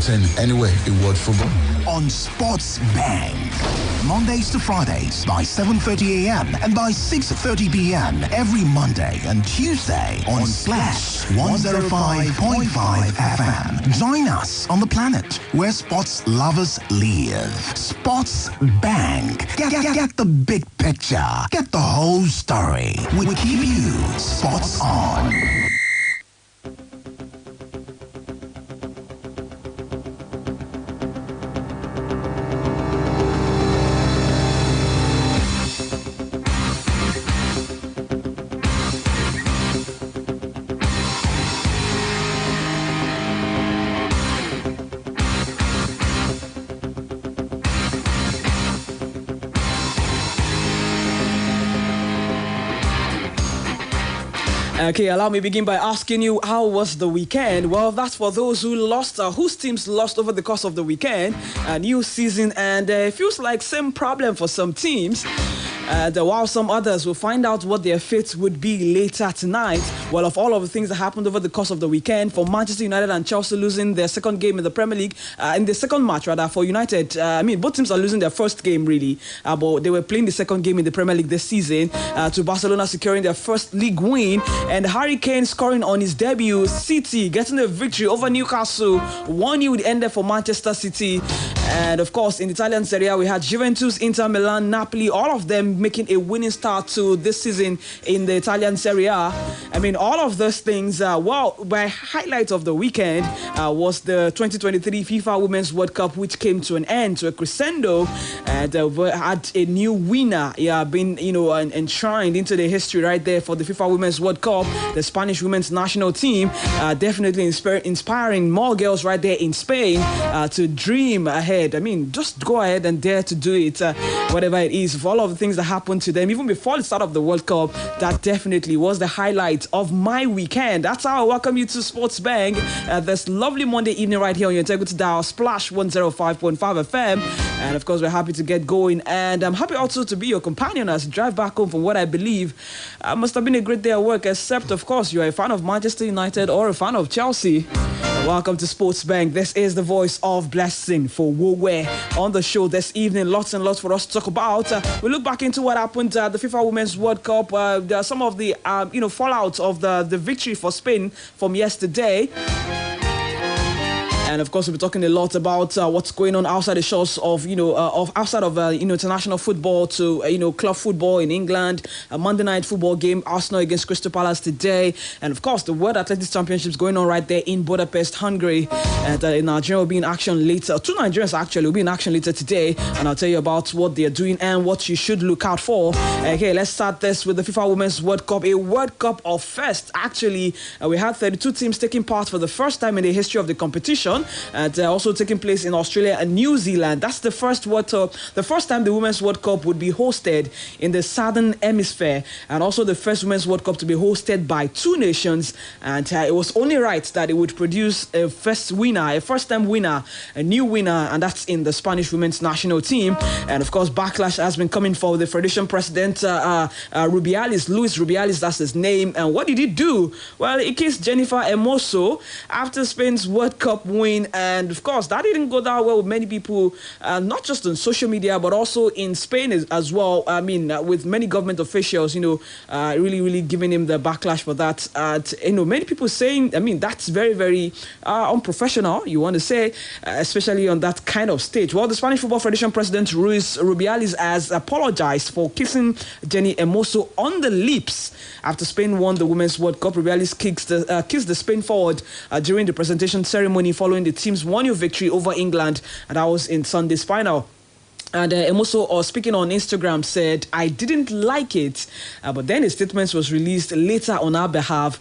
entertain anywhere in world football. On Sports Bang. Mondays to Fridays by 7:30 a.m. and by 6:30 p.m. every Monday and Tuesday on Splash 105.5 FM. Join us on the planet where sports lovers live. Sports Bang. Get the big picture. Get the whole story. We keep you sports on. Okay, allow me to begin by asking you, how was the weekend? Well, that's for those who lost, whose teams lost over the course of the weekend. A new season, and it feels like same problem for some teams. While some others will find out what their fate would be later tonight. Well, of all of the things that happened over the course of the weekend, for Manchester United and Chelsea losing their second game in the Premier League, in the second match rather, for United, both teams are losing their first game really, but they were playing the second game in the Premier League this season, to Barcelona securing their first league win, and Harry Kane scoring on his debut, City getting a victory over Newcastle, 1-0 it ended for Manchester City. And of course, in the Italian Serie A, we had Juventus, Inter Milan, Napoli, all of them making a winning start to this season in the Italian Serie A. All of those things, my highlight of the weekend was the 2023 FIFA Women's World Cup, which came to an end, to a crescendo, and had a new winner, being, enshrined into the history right there for the FIFA Women's World Cup, the Spanish women's national team, definitely inspiring more girls right there in Spain to dream ahead. Just go ahead and dare to do it, whatever it is, for all of the things that happened to them, even before the start of the World Cup. That definitely was the highlight of my weekend. That's how I welcome you to Sports Bang this lovely Monday evening right here on your integrity dial, Splash 105.5 FM. And of course, we're happy to get going, and I'm happy also to be your companion as you drive back home from what I believe must have been a great day at work, except of course you're a fan of Manchester United or a fan of Chelsea. Welcome to Sports Bank. This is the voice of Blessing Fowowe on the show this evening. Lots and lots for us to talk about. We look back into what happened at the FIFA Women's World Cup. There are some of the fallout of the victory for Spain from yesterday. And of course, we'll be talking a lot about what's going on outside the shores of, outside of international football to, club football in England. A Monday night football game, Arsenal against Crystal Palace today. And of course, the World Athletics Championships going on right there in Budapest, Hungary. And Nigeria will be in action later. Two Nigerians actually will be in action later today. And I'll tell you about what they're doing and what you should look out for. Okay, let's start this with the FIFA Women's World Cup. A World Cup of first. Actually, we had 32 teams taking part for the first time in the history of the competition. And also taking place in Australia and New Zealand. That's the first World Cup, the first time the Women's World Cup would be hosted in the Southern Hemisphere, and also the first Women's World Cup to be hosted by two nations. And it was only right that it would produce a first-time winner, a new winner, and that's in the Spanish women's national team. And of course, backlash has been coming for the Federation President Rubiales, Luis Rubiales, that's his name. And what did he do? Well, he kissed Jennifer Hermoso after Spain's World Cup win. And of course, that didn't go that well with many people, not just on social media, but also in Spain as well. With many government officials, really giving him the backlash for that. Many people saying, that's very, very unprofessional, you want to say, especially on that kind of stage. Well, the Spanish Football Federation President Luis Rubiales has apologized for kissing Jenny Hermoso on the lips after Spain won the Women's World Cup. Rubiales kissed the Spain forward during the presentation ceremony following the team's 1-0 victory over England, and that was in Sunday's final. And Hermoso, speaking on Instagram, said, "I didn't like it." But then a statement was released later on our behalf,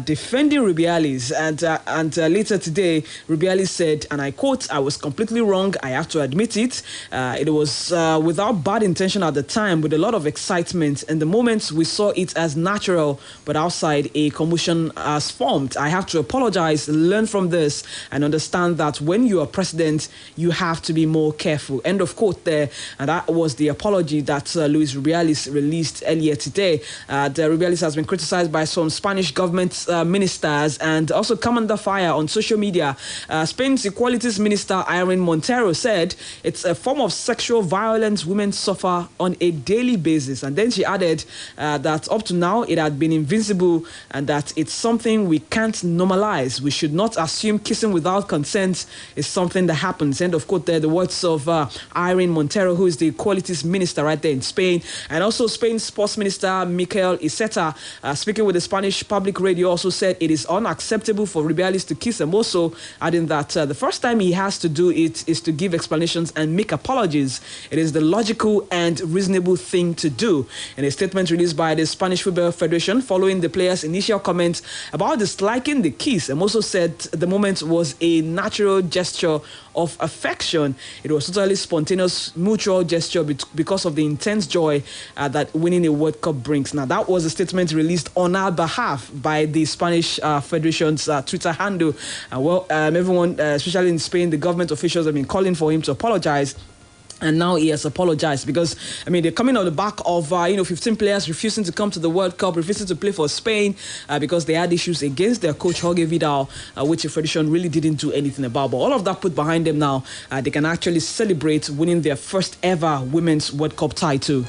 defending Rubiales. And later today, Rubiales said, and I quote, "I was completely wrong. I have to admit it. It was without bad intention at the time, with a lot of excitement. In the moment, we saw it as natural, but outside, a commotion has formed. I have to apologize, learn from this, and understand that when you are president, you have to be more careful." End of quote. there, and that was the apology that Luis Rubiales released earlier today. Rubiales has been criticized by some Spanish government ministers and also come under fire on social media. Spain's Equalities Minister Irene Montero said it's a form of sexual violence women suffer on a daily basis. And then she added that up to now it had been invincible and that it's something we can't normalize. We should not assume kissing without consent is something that happens. End of quote there, the words of Irene Montero, who is the Equalities Minister right there in Spain. And also Spain's Sports Minister Mikel Iceta, speaking with the Spanish public radio, also said it is unacceptable for Rubiales to kiss them. Also adding that the first time he has to do it is to give explanations and make apologies. It is the logical and reasonable thing to do. In a statement released by the Spanish Football Federation following the players' initial comments about disliking the kiss, and also said the moment was a natural gesture of affection. It was totally spontaneous, mutual gesture because of the intense joy that winning a World Cup brings. Now, that was a statement released on our behalf by the Spanish Federation's Twitter handle. Everyone, especially in Spain, the government officials have been calling for him to apologize. And now he has apologized because, I mean, they're coming on the back of, 15 players refusing to come to the World Cup, refusing to play for Spain because they had issues against their coach, Jorge Vidal, which the Federation really didn't do anything about. But all of that put behind them now, they can actually celebrate winning their first ever Women's World Cup title.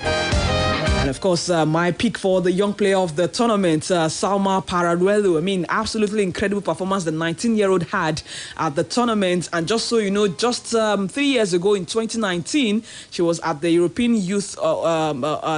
And of course, my pick for the young player of the tournament, Salma Paraduelu. I mean, absolutely incredible performance the 19-year-old had at the tournament. And just so you know, just 3 years ago in 2019, she was at the European Youth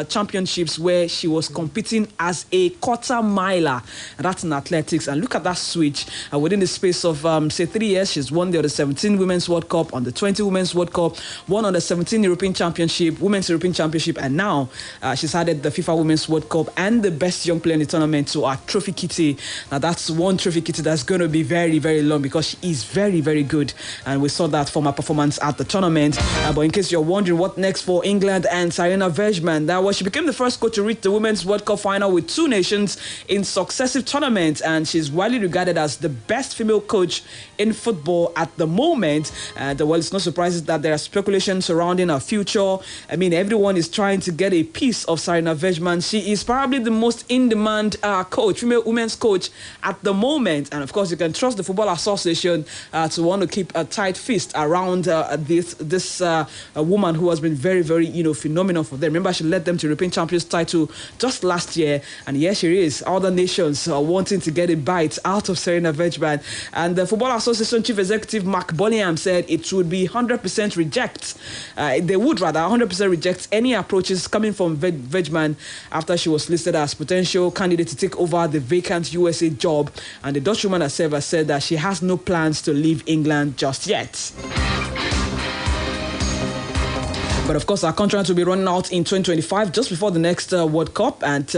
Championships where she was competing as a quarter miler. And that's in athletics. And look at that switch. Within the space of, 3 years, she's won the under 17 Women's World Cup, under 20 Women's World Cup, won under 17 European Championship, Women's European Championship, and now she's added the FIFA Women's World Cup and the best young player in the tournament to our trophy kitty. Now, that's one trophy kitty that's going to be very, very long because she is very, very good. And we saw that from her performance at the tournament. But in case you're wondering what next for England and Sarina Vejman, she became the first coach to reach the Women's World Cup final with 2 nations in successive tournaments. And she's widely regarded as the best female coach in football at the moment. Well, it's no surprise that there are speculations surrounding her future. I mean, everyone is trying to get a piece of Sarina Vejman. She is probably the most in-demand coach, female women's coach at the moment. And of course, you can trust the Football Association to want to keep a tight fist around this woman who has been very, very, phenomenal for them. Remember, she led them to European Champions title just last year. And here she is, other nations wanting to get a bite out of Sarina Vejman. And the Football Association Chief Executive Mark Bollingham said it would be 100% reject. They would rather 100% reject any approaches coming from Vejman after she was listed as potential candidate to take over the vacant USA job. And the Dutch woman herself has said that she has no plans to leave England just yet. But of course, our contract will be running out in 2025, just before the next World Cup. And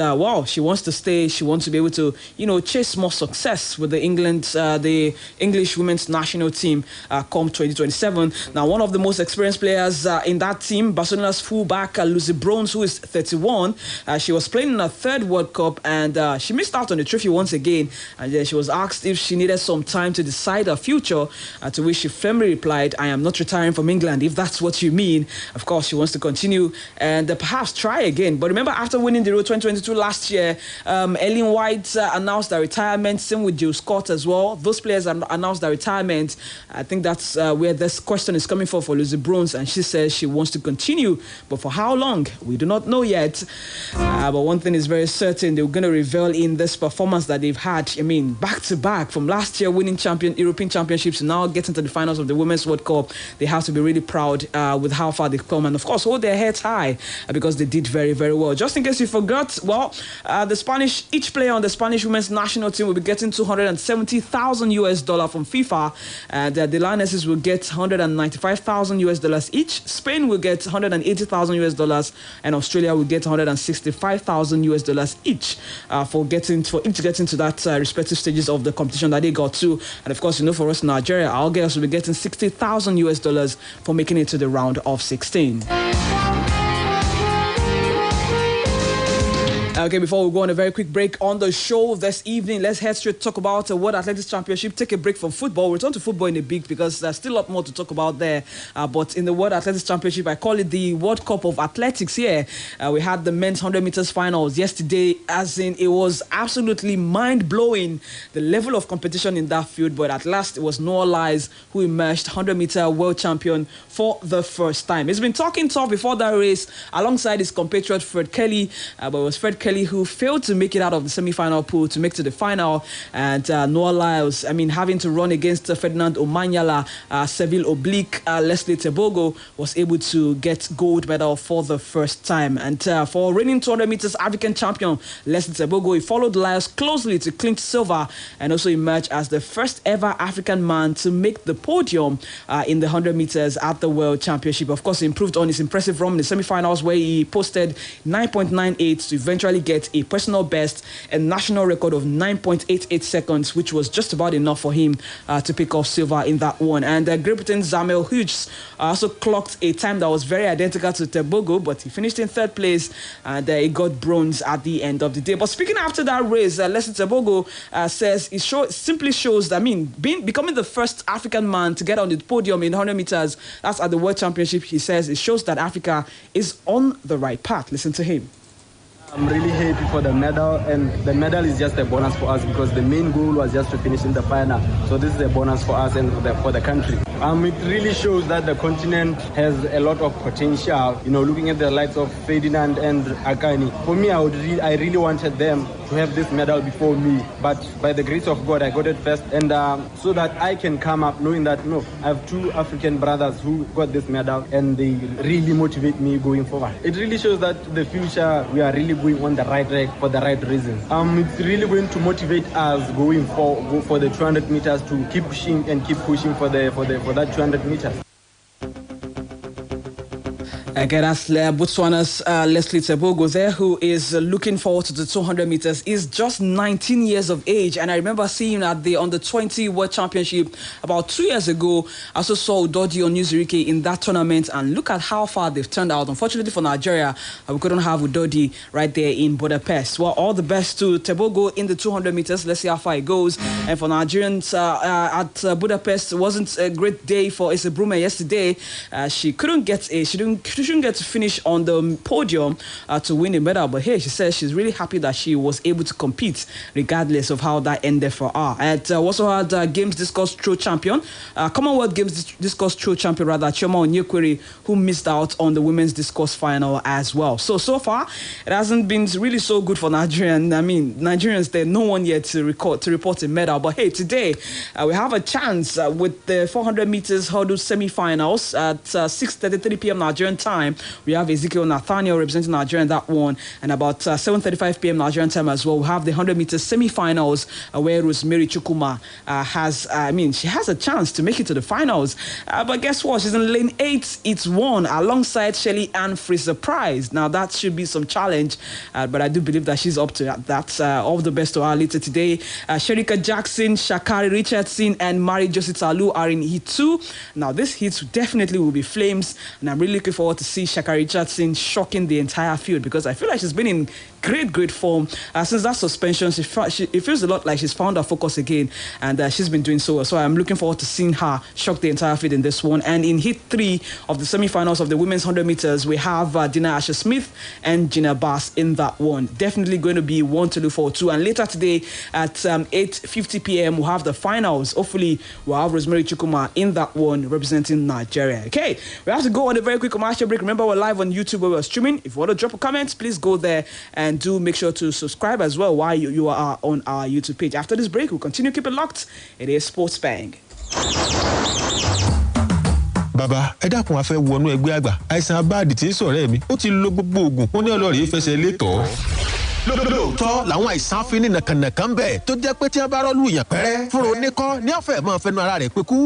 she wants to stay. She wants to be able to, chase more success with the English women's national team come 2027. Now, one of the most experienced players in that team, Barcelona's fullback Lucy Bronze, who is 31, she was playing in her 3rd World Cup and she missed out on the trophy once again. And then she was asked if she needed some time to decide her future, to which she firmly replied, "I am not retiring from England, if that's what you mean." Of course, she wants to continue and perhaps try again. But remember, after winning the Euro 2022 last year, Ellen White announced their retirement. Same with Jill Scott as well. Those players announced their retirement. I think that's where this question is coming for Lucy Bronze. And she says she wants to continue. But for how long? We do not know yet. But one thing is very certain. They're going to reveal in this performance that they've had, back to back, from last year winning European Championships to now getting to the finals of the Women's World Cup. They have to be really proud with how far they've come. And of course, hold their heads high because they did very, very well. Just in case you forgot, each player on the Spanish women's national team will be getting $270,000 from FIFA. The Lionesses will get $195,000 each. Spain will get $180,000 and Australia will get $165,000 each for each getting to that respective stages of the competition that they got to. And of course, for us in Nigeria, our girls will be getting $60,000 for making it to the round of 16. Okay, before we go on a very quick break on the show this evening, let's head straight to talk about the World Athletics Championship. Take a break from football. We'll return to football in a bit because there's still a lot more to talk about there. But in the World Athletics Championship, I call it the World Cup of Athletics here. We had the men's 100 meters finals yesterday, as in it was absolutely mind-blowing, the level of competition in that field. But at last, it was Noah Lyles who emerged 100-meter world champion for the first time. He's been talking tough before that race alongside his compatriot Fred Kelly, but it was Fred Kelly who failed to make it out of the semi-final pool to make to the final, and Noah Lyles, having to run against Ferdinand Omanyala, Seville Oblique, Leslie Tebogo, was able to get gold medal for the first time. And for reigning 200 meters African champion Leslie Tebogo, he followed Lyles closely to clinch silver and also emerge as the first ever African man to make the podium in the 100 meters at the World Championship. Of course, he improved on his impressive run in the semi-finals where he posted 9.98 to eventually get a personal best and national record of 9.88 seconds, which was just about enough for him to pick off silver in that one. And Great Britain's Zamel Hughes also clocked a time that was very identical to Tebogo, but he finished in third place and he got bronze at the end of the day. But speaking after that race, Leslie Tebogo says it simply shows that, becoming the first African man to get on the podium in 100 meters, that's at the World Championship, he says it shows that Africa is on the right path. Listen to him. I'm really happy for the medal, and the medal is just a bonus for us because the main goal was just to finish in the final. So this is a bonus for us and for the country. It really shows that the continent has a lot of potential. Looking at the likes of Ferdinand and Akani, for me, I really wanted them to have this medal before me, but by the grace of God, I got it first, and so that I can come up knowing that I have two African brothers who got this medal, and they really motivate me going forward. It really shows that the future, we are really going on the right track for the right reasons. It's really going to motivate us going for the 200 meters to keep pushing and keep pushing for that 200 meters. Again, that's Botswana's Leslie Tebogo there, who is looking forward to the 200 meters. He's just 19 years of age, and I remember seeing him at the Under-20 World Championship about 2 years ago. I also saw Udodi Onyuzurike in that tournament, and look at how far they've turned out. Unfortunately for Nigeria, we couldn't have Udodi right there in Budapest. Well, all the best to Tebogo in the 200 meters. Let's see how far it goes. And for Nigerians at Budapest, it wasn't a great day for Isebrume yesterday. She couldn't get she didn't get to finish on the podium to win a medal, but hey, she says she's really happy that she was able to compete regardless of how that ended for her. And we also had Games Discus Throw champion, Commonwealth Games Discus Throw champion Chioma Onyekwere, who missed out on the women's discus final as well. So far, it hasn't been really so good for Nigerians, there's no one yet to report a medal. But hey, today we have a chance with the 400 meters hurdle semi-finals at 6:33 p.m. Nigerian time. We have Ezekiel Nathaniel representing Nigeria in that one, and about 7:35 p.m. Nigerian time as well. We have the 100 meters semi-finals where Rosemary Chukwuma she has a chance to make it to the finals. But guess what? She's in lane 8. It's 1 alongside Shelly Ann Fraser-Price. Now that should be some challenge, but I do believe that she's up to that. All the best to her later today. Sherika Jackson, Shakari Richardson, and Mary Josie Talu are in heat 2. Now this heat definitely will be flames, and I'm really looking forward to see Shakari Richardson shocking the entire field because I feel like she's been in great form since that suspension. It feels a lot like she's found her focus again, and she's been doing so well. So I'm looking forward to seeing her shock the entire field in this one. And in heat 3 of the semi-finals of the women's 100 meters, we have Dina Asher-Smith and Gina Bass in that one. Definitely going to be one to look forward to. And later today at 8:50 p.m. we'll have the finals. Hopefully we'll have Rosemary Chukwuma in that one representing Nigeria. Okay, we have to go on a very quick commercial break. Remember, we're live on YouTube where we're streaming. If you want to drop a comment, please go there and do make sure to subscribe as well while you are on our YouTube page. After this break, we'll continue. Keep it locked. It is Sports Bang. Bàbá, ẹ dákun a fẹ́ wọnú ẹgbẹ́ àgbà. Àìsàn abáàdì tí ń ṣọ̀rẹ́ mi. Ó ti lo gbogbo oògùn. Ó ní ọlọ́rìí fẹsẹ̀ létọ̀ọ́. Lóòótọ́ làwọn àìsàn afínní nàkànàkàn bẹ̀ tó jẹ́ pé tí wọ́n bá rọ́ọ̀lù yàn pẹ́rẹ́ fúnra oníkọ́ ní ọ̀fẹ́ máa fẹnu ara rẹ̀ pẹ́kú.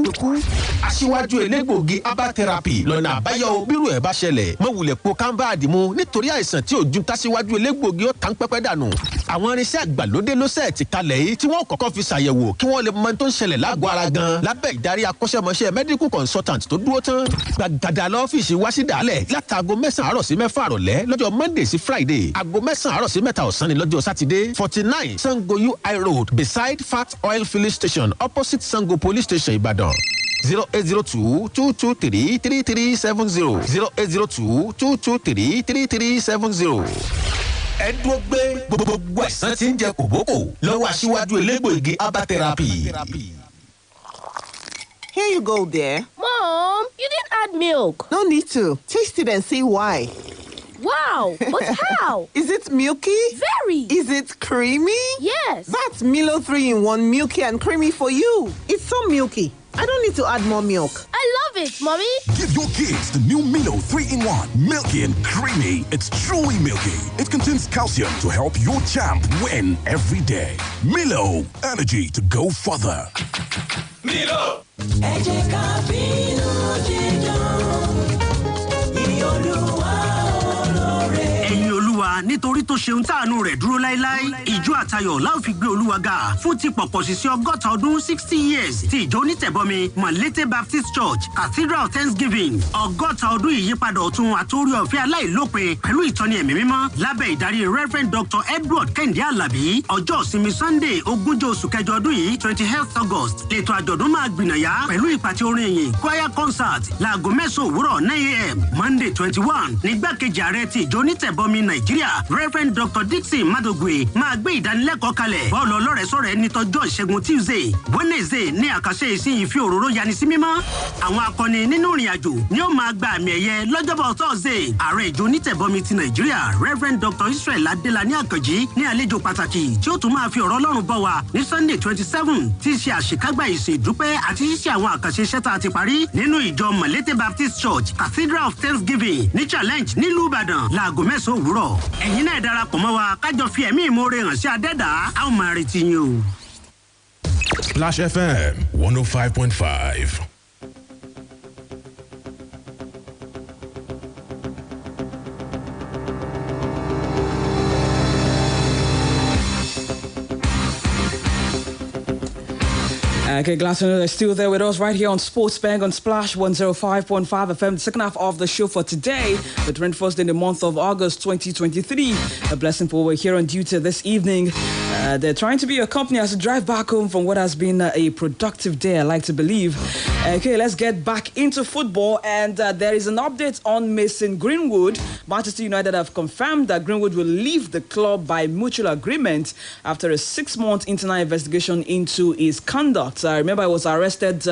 Aṣíwájú elégbòogi herbal therapy lọ́nà àbáyọ bírú ẹ̀ bá ṣẹlẹ̀ mọ́ wulẹ̀ po kámbáàdì mu nítorí àìsàn tí òjú tásíwájú elégbòogi ó tán pẹ́pẹ́ dànù. àwọn irinṣẹ́ àgbàlódé ló ṣe ti kalẹ̀ yìí tí wọ́n kọ́kọ́ fi ṣàyẹ̀wò kí wọ́n lè mọ tó ń ṣẹlẹ̀ lágọ̀ọ́ ara gan lábẹ́ ìdarí akọ́ṣẹ́mọṣẹ́ medical consultant tó dúró tán. gbàgàdà lọ́fíìsì wá sí dàálẹ̀ látago 9 àárọ̀ sí 6 àrọ̀lẹ́ lọ́jọ́ monday sí friday aago 9 àárọ̀ sí 3 ọ̀sán ni lọ́jọ́ saturday 49 sango ui road beside fat oil filling station opposite sango police station ìbàdàn. 0802-223-3370 0802-223-3370. ẹ dúró gbé gbogbo ẹ̀sán tí ń jẹ kòbókò lọ́wọ́ aṣíwájú elégbòogi herbal therapy. Here you go, dear. Mom, you didn't add milk. No need to. Taste it and see why. Wow, but how? Is it milky? Very. Is it creamy? Yes. That's Milo 3-in-1 milky and creamy for you. It's so milky. I don't need to add more milk. I love it, Mommy. Give your kids the new Milo 3-in-1, milky and creamy. It's truly milky. It contains calcium to help your champ win every day. Milo, energy to go further. Milo! Nítorí tó ṣeun táànù rẹ̀ dúró láíláí ìjọ àtayọ̀ láò fi gbé olúwa ga fún ti pọ̀pọ̀ ṣìṣẹ́ 60 ọdún 60 years ti ìjọ onítẹ̀bọmi Malete Baptist Church Cathedral Thanksgiving 60 ọdún ìyípadà ọ̀tun àtórí ọ̀fẹ́ aláìlópin pẹ̀lú ìtọ́ni ẹ̀mí mímọ́ lábẹ́ ìdarí Reverend Dr. Edward Kẹ́hìndé Àlàbí ọjọ́ ìsinmi Sunday 20 oṣù kẹjọ ọdún yìí 28 August lẹ́tọ̀ àjọ̀dún máa gbìnàyà pẹ̀lú ìpàtẹ orin ìyìn choir concert láago 9 òwúrọ̀ 9 a.m. Monday 21 nígbàkejì ààrẹ ti ìjọ onítẹ̀bọmi Nàìjíríà Reverend Dr. Dixon Madogwe máa gbé ìdánilẹ́kọ̀ọ́ kalẹ̀ bọ́ọ̀lù ọlọ́rẹ̀ẹ́sọ̀rẹ́ ní tọjọ́ ìṣẹ́gun Tuesday Wednesday ní àkàṣe ìsìn ìfi òróró yani sí mímọ́ àwọn akọni nínú ìrìn àjò ni ó máa gba àmì ẹ̀yẹ lọ́jọ́bọ̀ Thursday ààrẹ ìjọ onítẹ̀bọmi ti Nàìjíríà Reverend Dr. Israel Adélani Àkànjí ní àlejò pàtàkì tí ó tún máa fi ọ̀rọ̀ Ọlọ́run bọ̀ wá ní Sunday 27 tí í ṣe àṣekágbá ìsìn ìdúpẹ́ àti ṣíṣe àwọn àkànṣe iṣẹ́ tá a ti parí nínú ìjọ Malete Baptist Church Cathedral of Thanksgiving ní Challenge nílùú Ìbàdàn láago 9 òwúrọ̀ ẹ̀yin náà darapọ̀ mọ́ wa kájọ fi ẹ̀mí ìmoore hàn sí adẹ́dàá a ó máa retí yín o. Splash FM 105.5. Okay, Glasgow is still there with us right here on Sports Bang on Splash 105.5 FM. The second half of the show for today, the 21st in the month of August 2023. Blessing Fowowe here on duty this evening. They're trying to be your company as you drive back home from what has been a productive day, I like to believe. Okay, let's get back into football. And there is an update on Mason Greenwood. Manchester United have confirmed that Greenwood will leave the club by mutual agreement after a 6-month internal investigation into his conduct. Remember, he was arrested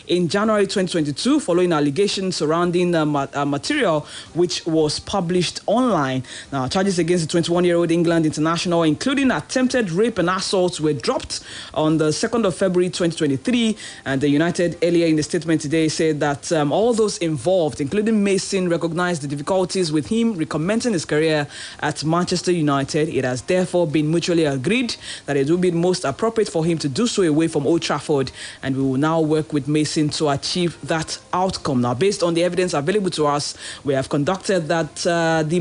in January 2022 following allegations surrounding material which was published online. Now, charges against the 21-year-old England international, including attempted rape and assault, were dropped on the 2nd of February 2023. And the United, earlier in the statement today, said that all those involved, including Mason, recognized the difficulties with him recommencing his career at Manchester United. It has therefore been mutually agreed that it would be most appropriate for him to do so away from Old Trafford, and we will now work with Mason to achieve that outcome. Now, based on the evidence available to us, we have concluded that the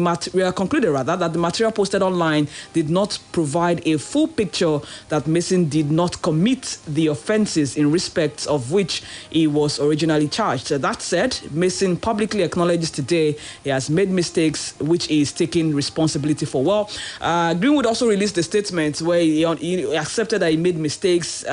material posted online did not provide a full picture that Mason did not commit the offences in respect of which he was originally charged. That said, Mason publicly acknowledges today he has made mistakes which he is taking responsibility for. Well, Greenwood also released a statement where he accepted that he made mistakes,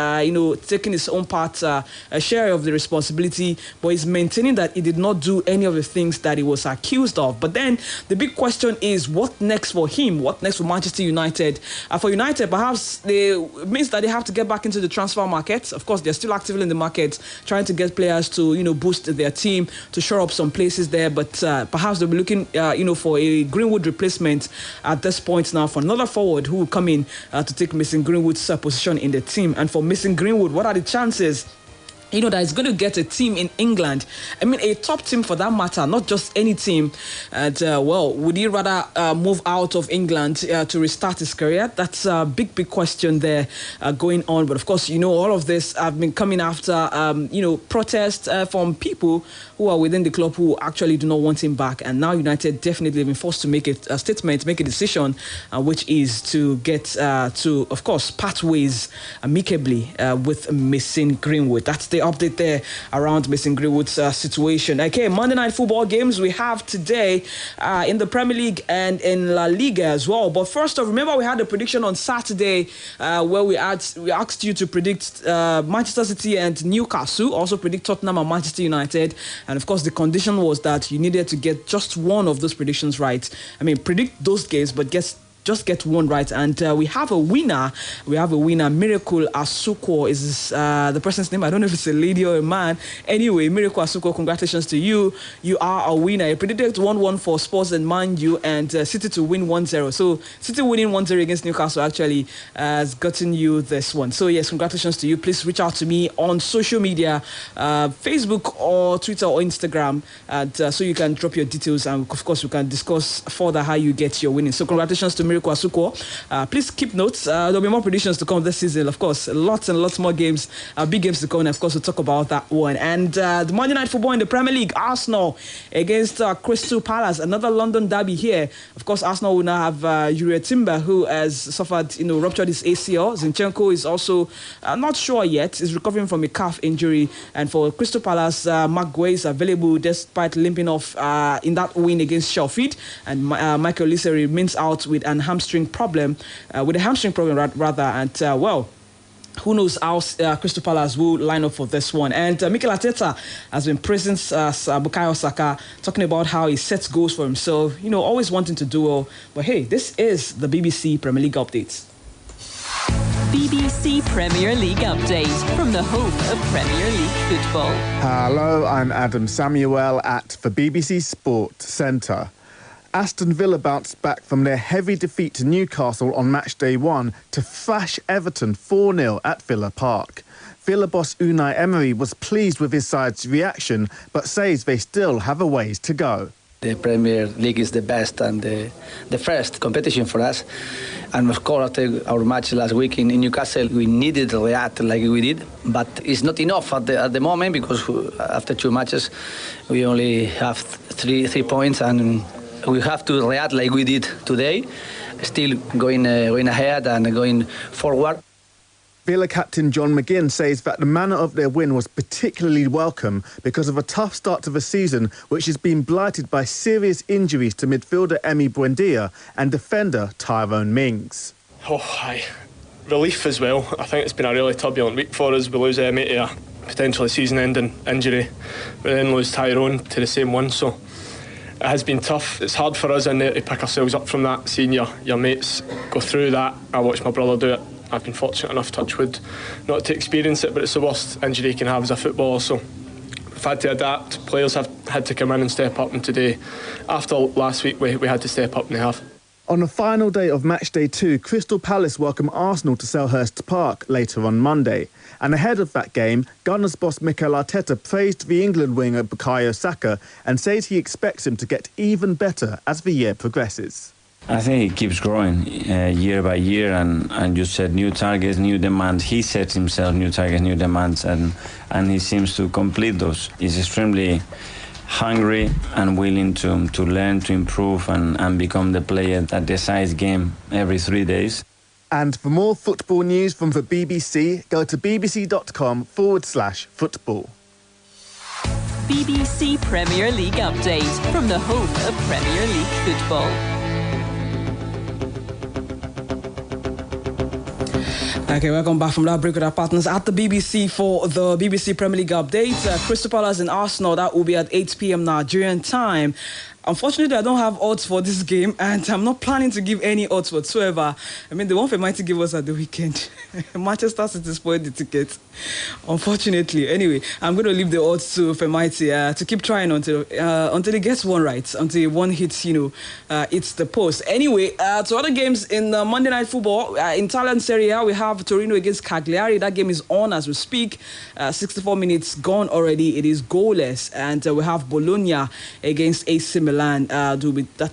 taking his own part, a share of the responsibility, but he's maintaining that he did not do any of the things that he was accused of. But then the big question is, what next for him? What next for Manchester United? For United, perhaps it means that they have to get back into the transfer market. Of course, they're still actively in the market, trying to get players to, boost their team, to shore up some places there. But perhaps they'll be looking, for a Greenwood replacement at this point now, for another forward who will come in to take Mason Greenwood's position in the team. And for Mason Greenwood, what are the chances that is going to get a team in England. I mean, a top team for that matter, not just any team. And, would he rather move out of England to restart his career? That's a big question there going on. But, of course, all of this have been coming after, protests from people who are within the club who actually do not want him back. And now United definitely have been forced to make a statement, make a decision, which is to get to, of course, part ways amicably with Mason Greenwood. That's the update there around Mason Greenwood's situation. Okay, Monday night football games we have today in the Premier League and in La Liga as well. But first off, remember we had a prediction on Saturday where we asked you to predict Manchester City and Newcastle, also predict Tottenham and Manchester United. And of course, the condition was that you needed to get just one of those predictions right. I mean, predict those games, but just get one right. And we have a winner. Miracle Asuko is the person's name. I don't know if it's a lady or a man. Anyway, Miracle Asuko, congratulations to you. You are a winner. You predicted 1-1 for Spurs and Man U, and City to win 1-0. So City winning 1-0 against Newcastle actually has gotten you this one. So yes, congratulations to you. Please reach out to me on social media, Facebook or Twitter or Instagram, and so you can drop your details, and of course we can discuss further how you get your winning. So congratulations to Miracle Asuko. Please keep notes. There'll be more predictions to come this season, of course. Lots and lots more games, big games to come, and of course we'll talk about that one. And the Monday night football in the Premier League, Arsenal against Crystal Palace, another London derby here. Of course, Arsenal will now have Uriah Timber, who has suffered, ruptured his ACL. Zinchenko is also not sure yet. Is recovering from a calf injury. And for Crystal Palace, Mark Guay is available despite limping off in that win against Sheffield. And Michael Olise remains out with a hamstring problem, rather. And who knows how Crystal Palace will line up for this one. And Mikel Arteta has been praising Bukayo Saka, talking about how he sets goals for himself, always wanting to do well. But hey, this is the BBC Premier League update. BBC Premier League update from the home of Premier League football. Hello, I'm Adam Samuel at the BBC Sport Centre. Aston Villa bounced back from their heavy defeat to Newcastle on match day 1 to thrash Everton 4-0 at Villa Park. Villa boss Unai Emery was pleased with his side's reaction, but says they still have a ways to go. The Premier League is the best and the first competition for us. And of course, after our match last week in Newcastle, we needed to react like we did. But it's not enough at the moment, because after 2 matches, we only have three points, and we have to react like we did today, still going ahead and going forward. Villa captain John McGinn says that the manner of their win was particularly welcome because of a tough start to the season, which has been blighted by serious injuries to midfielder Emi Buendia and defender Tyrone Mings. Relief as well. I think it's been a really turbulent week for us. We lose Emi to a potentially season-ending injury, but then lose Tyrone to the same one, so it has been tough. It's hard for us in there to pick ourselves up from that, seeing your mates go through that. I watched my brother do it. I've been fortunate enough, touch wood, not to experience it, but it's the worst injury you can have as a footballer, so we've had to adapt. Players have had to come in and step up, and today, after last week, we had to step up, and they have. On the final day of match day 2, Crystal Palace welcome Arsenal to Selhurst Park later on Monday. And ahead of that game, Gunners boss Mikel Arteta praised the England winger Bukayo Saka and says he expects him to get even better as the year progresses. I think he keeps growing year by year, and you set new targets, new demands. He sets himself new targets, new demands, and he seems to complete those. He's extremely hungry and willing to learn, to improve, and become the player that decides game every 3 days. And for more football news from the BBC, go to bbc.com/football. BBC Premier League update from the home of Premier League football. Okay, welcome back from that break with our partners at the BBC for the BBC Premier League update. Crystal Palace and Arsenal, that will be at 8 p.m. Nigerian time. Unfortunately, I don't have odds for this game, and I'm not planning to give any odds whatsoever. I mean, the one Femaiti to give us at the weekend, Manchester City spoiled the ticket. Unfortunately, anyway, I'm going to leave the odds to Femaiti to keep trying until he gets one right, until one hits, it's the post. Anyway, to other games in Monday Night Football, in Italian Serie A, we have Torino against Cagliari. That game is on as we speak. 64 minutes gone already. It is goalless, and we have Bologna against AC Milan. That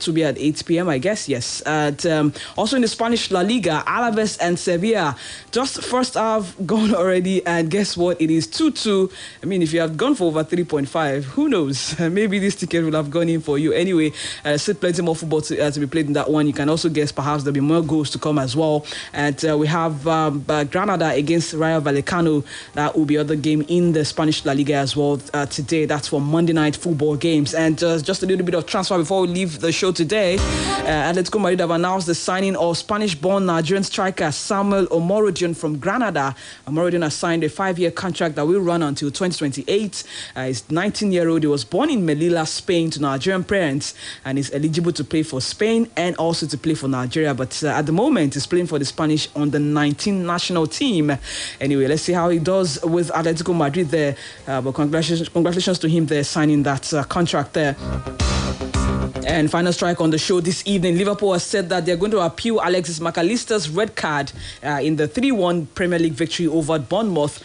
will be at 8 p.m. I guess. Yes. Also in the Spanish La Liga, Alaves and Sevilla. Just first half gone already, and guess what? It is 2-2. I mean, if you have gone for over 3.5, who knows? Maybe this ticket will have gone in for you. Anyway, still plenty more football to be played in that one. You can also guess perhaps there'll be more goals to come as well. And we have Granada against Rayo Vallecano. That will be other game in the Spanish La Liga as well today. That's for Monday Night Football games. And just a little bit of transfer before we leave the show today. Atletico Madrid have announced the signing of Spanish-born Nigerian striker Samuel Omorodion from Granada. Omorodion has signed a 5-year contract that will run until 2028. He's 19-year-old. He was born in Melilla, Spain, to Nigerian parents, and is eligible to play for Spain and also to play for Nigeria. But at the moment, he's playing for the Spanish under-19 national team. Anyway, let's see how he does with Atletico Madrid there. But congratulations to him there signing that contract there. And final strike on the show this evening. Liverpool has said that they're going to appeal Alexis McAllister's red card in the 3-1 Premier League victory over Bournemouth.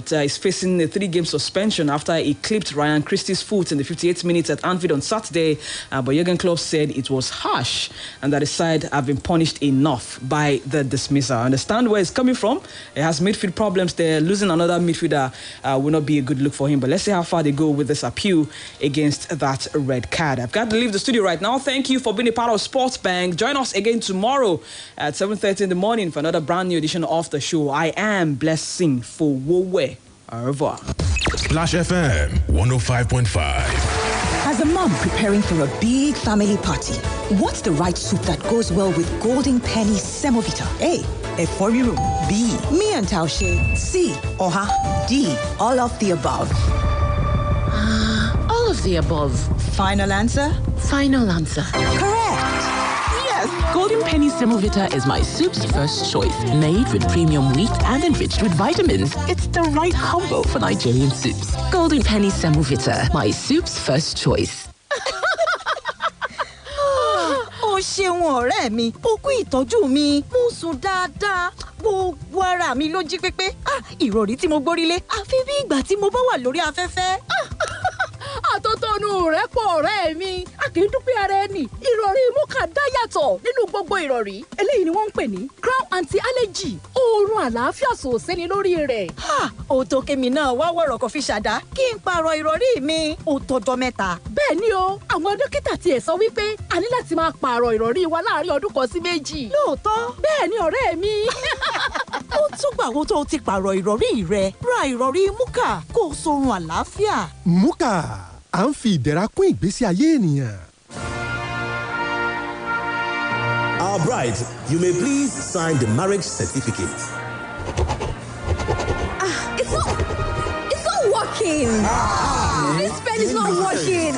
He's facing a 3-game suspension after he clipped Ryan Christie's foot in the 58th minute at Anfield on Saturday. But Jurgen Klopp said it was harsh and that his side have been punished enough by the dismissal. I understand where it's coming from. It has midfield problems there. Losing another midfielder will not be a good look for him. But let's see how far they go with this appeal against that red card. I've got to leave the studio right now. Thank you for being a part of Sports Bank. Join us again tomorrow at 7:30 in the morning for another brand new edition of the show. I am Blessing Fowowe. Au revoir. Splash FM 105.5. As a mom preparing for a big family party, what's the right soup that goes well with Golden Penny Semovita? A, Eforiru. B, me and Taushe. C, Oha. D, all of the above. All of the above. Final answer? Final answer. Correct. Yes, Golden Penny Semovita is my soup's first choice. Made with premium wheat and enriched with vitamins. It's the right combo for Nigerian soups. Golden Penny Semovita, my soup's first choice. Ó ṣeun ọ̀rẹ́ mi, ó kú ìtọ́jú mi, mo sùn dáadáa, gbogbo ara mi ló jí pépé. Ìrọ̀rí tí mo gbórí lé, àfi bí ìgbà tí mo bá wà lórí afẹ́fẹ́. Àtótónu rẹ̀ pọ̀ ọ̀rẹ́ mi. A kì í dúpẹ́ ara ẹni. Ìrọ̀rí Muka dá yàtọ̀ nínú gbogbo ìrọ̀rí. Eléyìí ni wọ́n ń pè ní Crown Anti-Allergy. Oorun àlàáfíà sòsẹ́ni lórí rẹ̀. Ó tó kémi náà wá wọ̀rọ̀ kò fi ṣàdá kí n pààrọ̀ ìrọ̀rí mi. Ó tọjọ́ mẹ́ta. Bẹ́ẹ̀ ni o, àwọn dókítà tiẹ̀ sọ wípé a ní láti máa pààrọ̀ ìrọ̀rí wa láàárín ọdún kan sí méjì. Lóòótọ́. Bẹ́ẹ̀ ni ọ̀rẹ́ mi. Ó tún gbà wo tó ti pààrọ̀ ìrọ̀rí rẹ. Ra ìrọ̀rí Muka kó o sorun àlàáfíà. Muka, à ń fi ìdẹ̀ra kún ìgbésí ayé ènìyàn. Our bride, you may please sign the marriage certificate. It's not working. This pen is not working.